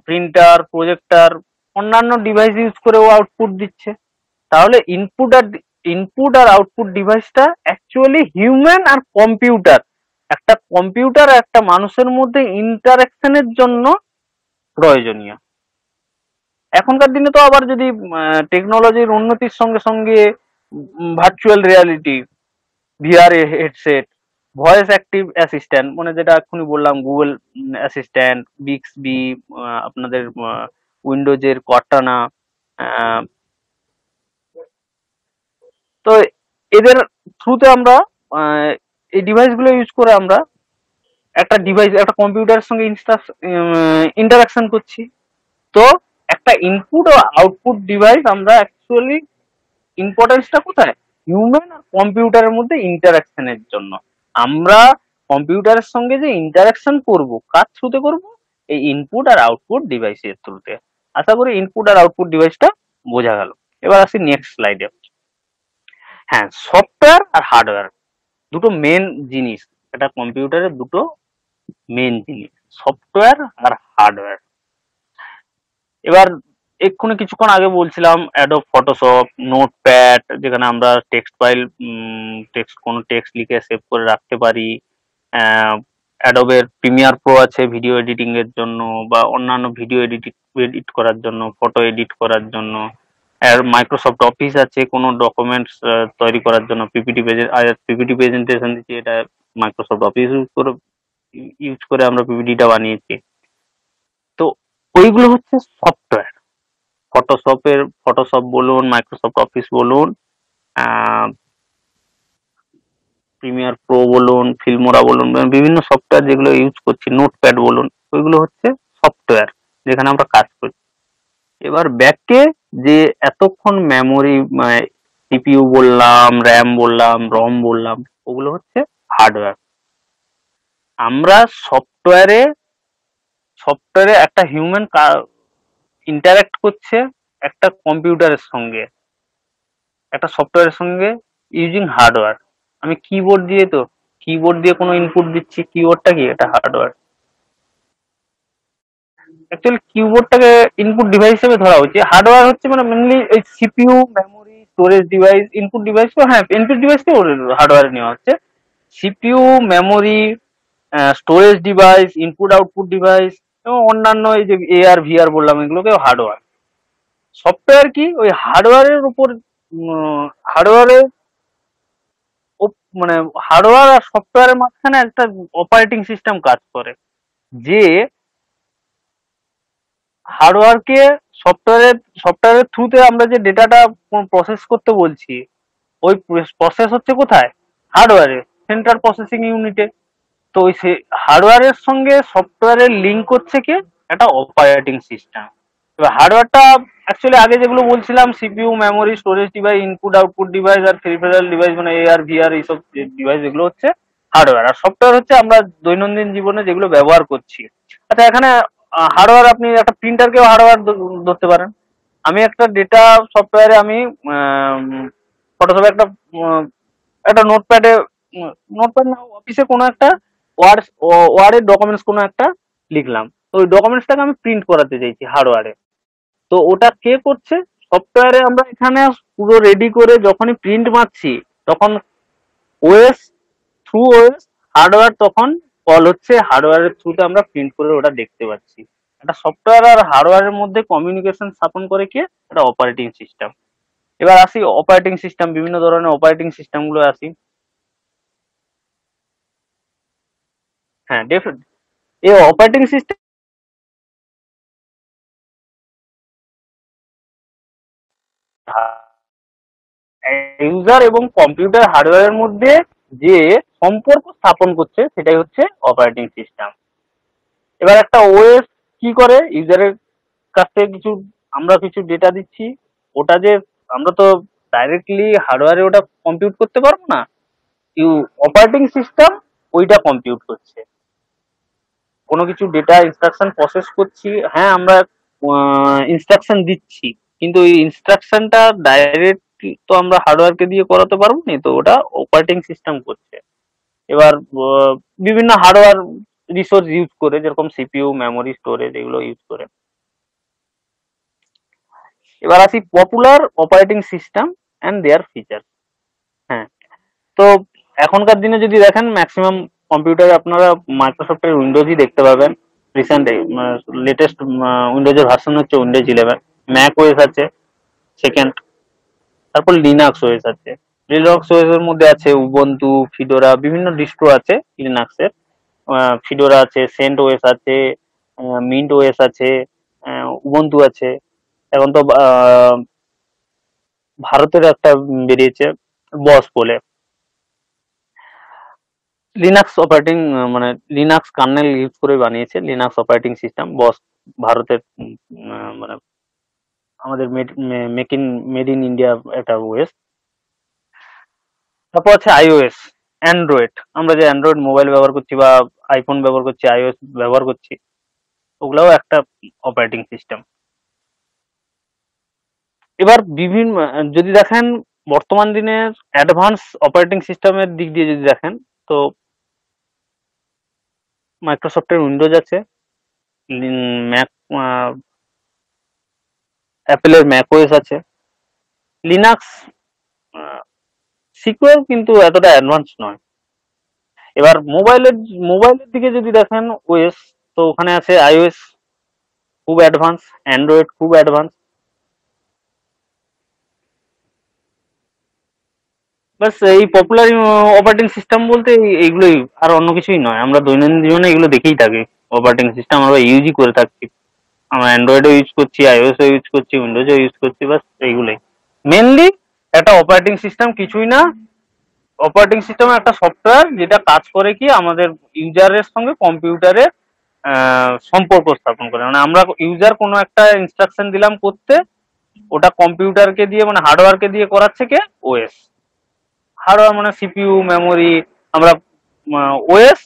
printer, projector, অন্যান্য ডিভাইস ইউজ করেও আউটপুট দিচ্ছে। তাহলে ইনপুট আর আউটপুট ডিভাইসটা অ্যাকচুয়ালি হিউম্যান আর কম্পিউটার, একটা কম্পিউটার আর একটা মানুষের মধ্যে ইন্টারাকশনের জন্য প্রয়োজনীয়। এখনকার দিনে তো আবার যদি টেকনোলজির উন্নতির সঙ্গে সঙ্গে virtual reality, VR headset, voice active assistant, মানে যেটা এক্ষুনি বললাম গুগল অ্যাসিস্ট্যান্ট, বিক্সবি, আপনাদের উইন্ডোজের কর্টানা, তো এদের থ্রুতে আমরা এই ডিভাইসগুলো ইউজ করে আমরা একটা কম্পিউটারের সঙ্গে ইন্টারাকশন করছি। তো একটা ইনপুট ও আউটপুট ডিভাইস আমরা অ্যাকচুয়ালি ইম্পর্টেন্সটা কোথায়? হিউম্যান আর কম্পিউটারের মধ্যে ইন্টারাকশনের জন্য। আমরা কম্পিউটারের সঙ্গে যে ইন্টারাকশন করব, কার থ্রুতে করব? এই ইনপুট আর আউটপুট ডিভাইসের থ্রুতে। আশা করি ইনপুট আর আউটপুট ডিভাইসটা বোঝা গেল। এবার আসি নেক্সট স্লাইডে। হ্যাঁ, সফটওয়্যার আর হার্ডওয়্যার দুটো মেন জিনিস, এটা কম্পিউটারের দুটো মেন জিনিস, সফটওয়্যার আর হার্ডওয়্যার। এবার এক্ষুনি কিছুক্ষণ আগে বলছিলাম অ্যাডোব ফটোশপ, নোটপ্যাড, যেখানে আমরা টেক্সট ফাইল, কোনো টেক্সট লিখে সেভ করে রাখতে পারি। অ্যাডোবের প্রিমিয়ার প্রো আছে ভিডিও এডিটিং এর জন্য, বা অন্যান্য ভিডিও এডিট করার জন্য, ফটো এডিট করার জন্য। আর মাইক্রোসফট অফিস আছে কোনো ডকুমেন্টস তৈরি করার জন্য, পিপিটি প্রেজেন্টেশন দিচ্ছি, এটা মাইক্রোসফট অফিস ইউজ করে আমরা পিপিটিটা বানিয়েছি। তো ওইগুলো হচ্ছে সফটওয়্যার। ফটোশপ বলুন, মাইক্রোসফট অফিস বলুন, প্রিমিয়ার প্রো বলুন, ফিল্মোরা বলুন, বিভিন্ন সফটওয়্যার যেগুলো ইউজ করছি, নোটপ্যাড বলুন, ওইগুলো হচ্ছে সফটওয়্যার যেখানে আমরা কাজ করছি। এবার ব্যাকে যে এতক্ষণ মেমোরি, সিপিইউ বললাম, র্যাম বললাম, রম বললাম, ওগুলো হচ্ছে হার্ডওয়্যার। আমরা সফটওয়্যারে একটা হিউম্যান ইন্টারাক্ট করছে একটা কম্পিউটারের সঙ্গে, একটা সফটওয়্যারের সঙ্গে ইউজিং হার্ডওয়্যার। আমি কিবোর্ড দিয়ে তো কিবোর্ড দিয়ে কোনো ইনপুট দিচ্ছি, কিবোর্ডটা কি, এটা হার্ডওয়্যার। অ্যাকচুয়ালি কিবোর্ডটাকে ইনপুট ডিভাইস হিসেবে ধরা উচিত। হার্ডওয়্যার হচ্ছে মানে মেনলি এই CPU, memory, storage device. Input device তো হ্যাঁ, ইনপুট ডিভাইসকে হার্ডওয়্যারে নেওয়া হচ্ছে। CPU, memory, storage device, input output device এবং অন্যান্য এই যে এআর ভিআর বললাম, এগুলোকে হার্ডওয়্যার। সফটওয়্যার কি, ওই হার্ডওয়্যারের উপর হার্ডওয়্যারের মানে হার্ডওয়্যার আর সফটওয়্যারের মাঝখানে একটা অপারেটিং সিস্টেম কাজ করে, যে হার্ডওয়্যারকে সফটওয়্যারের থ্রুতে আমরা যে ডেটাটা প্রসেস করতে বলছি, ওই প্রসেস হচ্ছে কোথায়, হার্ডওয়্যারে, সেন্ট্রাল প্রসেসিং ইউনিটে। তো ওই হার্ডওয়্যারের সঙ্গে সফটওয়্যারের লিঙ্ক হচ্ছে কি, একটা অপারেটিং সিস্টেম। এবার হার্ডওয়্যারটা অ্যাকচুয়ালি আগে যেগুলো বলছিলাম, CPU, memory, storage device, input output device আর পেরিফেরাল ডিভাইস, মানে এআর ভিআর এইসব ডিভাইস, এগুলো হচ্ছে হার্ডওয়্যার। আর সফটওয়্যার হচ্ছে আমরা দৈনন্দিন জীবনে যেগুলো ব্যবহার করছি। আচ্ছা, এখানে হার্ডওয়্যার, আপনি একটা প্রিন্টারকেও হার্ডওয়্যার ধরতে পারেন। আমি একটা ডেটা সফটওয়্যারে আমি ফটোশপে একটা নোটপ্যাডে, নোটপ্যাড না, অফিসে কোনো একটা ওয়ার্ডের ডকুমেন্টস কোনো একটা লিখলাম, তো ওই ডকুমেন্টসটাকে আমি প্রিন্ট করাতে চাইছি হার্ডওয়্যারে। তো ওটা কে করছে, সফটওয়্যারে আমরা এখানে পুরো রেডি করে যখনই প্রিন্ট মারছি, তখন ওএস, থ্রু ওএস হার্ডওয়্যার তখন কল হচ্ছে, হার্ডওয়্যারের থ্রুতে আমরা প্রিন্ট করে ওটা দেখতে পাচ্ছি। একটা সফটওয়্যার আর হার্ডওয়্যারের মধ্যে কমিউনিকেশন স্থাপন করে কি, একটা অপারেটিং সিস্টেম। এবার আসি অপারেটিং সিস্টেম, বিভিন্ন ধরনের অপারেটিং সিস্টেম গুলো আসি। হ্যাঁ, ডেফিনেটলি এই অপারেটিং সিস্টেম ইউজার এবং কম্পিউটার হার্ডওয়্যারের মধ্যে যে সম্পর্ক স্থাপন করছে, সেটাই হচ্ছে অপারেটিং সিস্টেম। এবার একটা ওএস কি করে, ইউজারের কাছ থেকে আমরা কিছু ডেটা দিচ্ছি, ওটা যে আমরা তো ডাইরেক্টলি হার্ডওয়্যারে ওটা কম্পিউট করতে পারবো না, অপারেটিং সিস্টেম ওইটা কম্পিউট করছে। কোনো কিছু ডেটা ইনস্ট্রাকশন প্রসেস করছি, হ্যাঁ আমরা ইনস্ট্রাকশন দিচ্ছি, কিন্তু এই ইনস্ট্রাকশনটা ডাইরেক্ট তো আমরা হার্ডওয়্যারকে দিয়ে করাতে পারবো না, তো ওটা অপারেটিং সিস্টেম করছে। এবার বিভিন্ন হার্ডওয়্যার রিসোর্স ইউজ করে, যেরকম সিপিইউ, মেমোরি, স্টোরেজ, এগুলো ইউজ করে। এবার আসি popular operating system and their feature. হ্যাঁ, তো এখনকার দিনে যদি দেখেন, ম্যাক্সিমাম কম্পিউটারে আপনারা মাইক্রোসফটের উইন্ডোজই দেখতে পাবেন। রিসেন্ট লেটেস্ট উইন্ডোজের ভার্সন হচ্ছে উইন্ডোজ 11। ম্যাক ওএস আছে সেকেন্ড, তারপর লিনাক্স ওএস আছে। লিনাক্স ওএস এর মধ্যে আছে উবুন্টু, ফিডোরা, বিভিন্ন ডিস্ট্রো আছে লিনাক্সের। ফিডোরা আছে, সেন্ট ওএস আছে, মিন্ট ওএস আছে, উবুন্টু আছে। এখন তো ভারতের একটা বেরিয়েছে বস বলে, লিনাক্স অপারেটিং, মানে লিনাক্স কার্নেল ইউজ করে বানিয়েছে লিনাক্স অপারেটিং সিস্টেম বস, ভারতের মানে আমাদের মেড ইন ইন্ডিয়া একটা ওএস। তারপর আছে আইওএস, অ্যান্ড্রয়েড। আমরা যে অ্যান্ড্রয়েড মোবাইল ব্যবহার করছি বা আইফোন ব্যবহার করছি, আইওএস ব্যবহার করছি, ওগুলাও একটা অপারেটিং সিস্টেম। এবার বিভিন্ন যদি দেখেন, বর্তমান দিনের অ্যাডভান্স অপারেটিং সিস্টেমের দিক দিয়ে যদি দেখেন, তো মাইক্রোসফটের উইন্ডোজ আছে, ম্যাক, অ্যাপেলের ম্যাকওএস আছে, লিনাক্স সিকিউর কিন্তু এতটা অ্যাডভান্স নয়। এবার মোবাইলের দিকে যদি দেখেন ওএস, তো ওখানে আছে আইওএস খুব অ্যাডভান্স, অ্যান্ড্রয়েড খুব অ্যাডভান্স। বাস এই পপুলার অপারেটিং সিস্টেম বলতে এইগুলোই, আর অন্য কিছুই নয়। আমরা দৈনন্দিন জীবনে এগুলো দেখেই থাকি, অপারেটিং সিস্টেম আমরা ইউজই করে থাকছি। আমরা অ্যান্ড্রয়েডও ইউজ করছি, আইওএসও ইউজ করছি, উইন্ডোজও ইউজ করছি, বাস এইগুলোই মেনলি। একটা অপারেটিং সিস্টেম কিছুই না, অপারেটিং সিস্টেম একটা সফটওয়্যার যেটা কাজ করে কি, আমাদের ইউজারের সঙ্গে কম্পিউটারের সম্পর্ক স্থাপন করে। মানে আমরা ইউজার কোনো একটা ইনস্ট্রাকশন দিলাম করতে, ওটা কম্পিউটারকে দিয়ে, মানে হার্ডওয়্যারকে দিয়ে করাচ্ছে কে, ওএস। হার্ডওয়্যার মানে সিপিইউ, মেমোরি। আমরা ওএস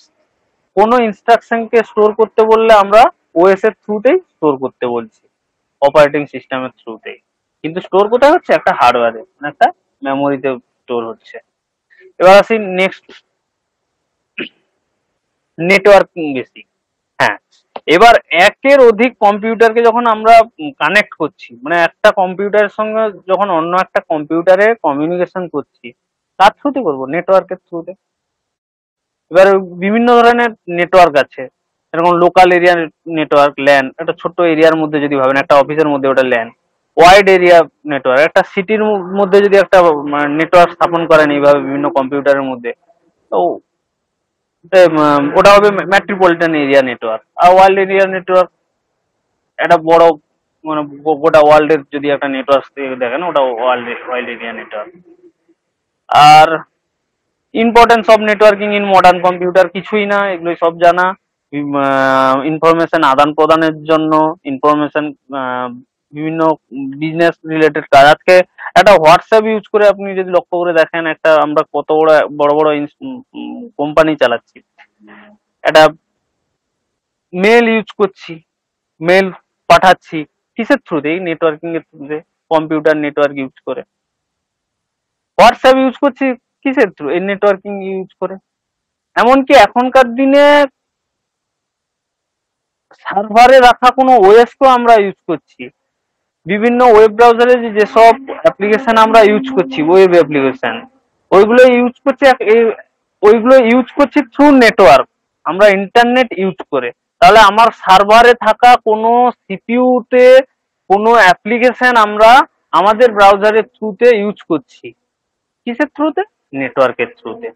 কোনো ইনস্ট্রাকশনকে স্টোর করতে বললে আমরা ওএস এর থ্রুতেই স্টোর করতে বলছি, অপারেটিং সিস্টেমের থ্রুতেই। কিন্তু স্টোর কোথায় হচ্ছে, একটা হার্ডওয়্যারে, মানে একটা মেমোরিতে স্টোর হচ্ছে। এবার আসি নেক্সট, নেটওয়ার্কিং বেসিক। হ্যাঁ, এবার একের অধিক কম্পিউটারকে যখন আমরা কানেক্ট করছি, মানে একটা কম্পিউটারের সঙ্গে যখন অন্য একটা কম্পিউটারে কমিউনিকেশন করছি, তার থ্রুতে করবো, নেটওয়ার্কের থ্রুতে। এবার বিভিন্ন ধরনের নেটওয়ার্ক আছে, যেরকম লোকাল এরিয়া নেটওয়ার্ক, ল্যান, একটা ছোট্ট এরিয়ার মধ্যে যদি ভাবেন, একটা অফিসের মধ্যে ওটা ল্যান। ওয়াইড এরিয়া নেটওয়ার্ক, একটা সিটির মধ্যে যদি একটা নেটওয়ার্ক স্থাপন করেন এইভাবে বিভিন্ন কম্পিউটারের মধ্যে, তো ওটা হবে মেট্রোপলিটন এরিয়া নেটওয়ার্ক। আর ওয়ার্ল্ড এরিয়া নেটওয়ার্ক একটা বড়, মানে গোটা ওয়ার্ল্ডের যদি একটা নেটওয়ার্ক দেখেন, ওটা ওয়ার্ল্ড এরিয়া নেটওয়ার্ক। আর importance of networking in modern computer কিছুই না, এগুলো সব জানা। ইনফরমেশন আদান প্রদানের জন্য, ইনফরমেশন, বিভিন্ন বিজনেস রিলেটেড কাজ। আজকে একটা হোয়াটসঅ্যাপ ইউজ করে আপনি যদি লক্ষ্য করে দেখেন, একটা আমরা কত বড় বড় বড় কোম্পানি চালাচ্ছি, একটা মেল ইউজ করছি, মেল পাঠাচ্ছি কিসের থ্রুতে? এই নেটওয়ার্কিং এর থ্রুতে, কম্পিউটার নেটওয়ার্ক ইউজ করে। হোয়াটসঅ্যাপ ইউজ করছি কিসের থ্রু? এই নেটওয়ার্কিং ইউজ করে। এমনকি এখনকার দিনে সার্ভারে রাখা কোনো ওএসকেও আমরা ইউজ করছি। বিভিন্ন ওয়েব ব্রাউজারে যেসব অ্যাপ্লিকেশন আমরা ইউজ করছি, ওয়েব অ্যাপ্লিকেশন, ওইগুলো ইউজ করছি, ওইগুলো ইউজ করছি থ্রু নেটওয়ার্ক, আমরা ইন্টারনেট ইউজ করে। তাহলে আমার সার্ভারে থাকা কোনো সিপিইউতে কোনো অ্যাপ্লিকেশন আমরা আমাদের ব্রাউজারের থ্রুতে ইউজ করছি, কিসের থ্রুতে? নেটওয়ার্কের থ্রুতে।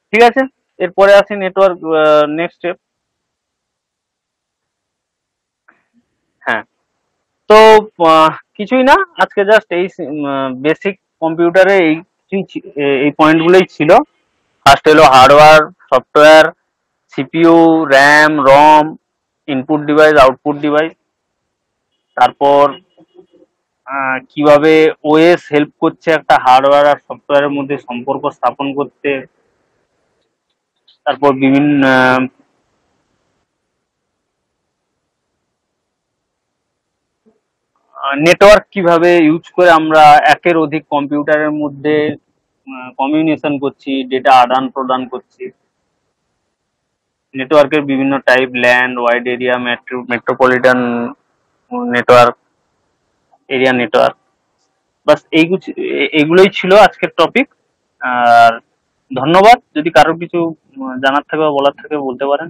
ঠিক আছে, এরপরে আসি নেটওয়ার্ক, নেক্সট স্টেপ। হ্যাঁ, তো কিছুই না, আজকে জাস্ট এই বেসিক কম্পিউটারে এই পয়েন্টগুলোই ছিল। ফার্স্ট হলো হার্ডওয়্যার, সফটওয়্যার, সিপিইউ, র্যাম, রম, ইনপুট ডিভাইস, আউটপুট ডিভাইস। তারপর কিভাবে ওএস হেল্প করছে একটা হার্ডওয়্যার আর সফটওয়্যারের মধ্যে সম্পর্ক স্থাপন করতে। তারপর বিভিন্ন নেটওয়ার্ক কিভাবে ইউজ করে আমরা একের অধিক কম্পিউটারের মধ্যে কমিউনিকেশন করছি, ডেটা আদান প্রদান করছি। নেটওয়ার্কের বিভিন্ন type, LAN, wide area, metropolitan network, area network. বাস এইগুলোই ছিল আজকের টপিক। আর ধন্যবাদ। যদি কারোর কিছু জানার থাকে বা বলার থাকে বলতে পারেন।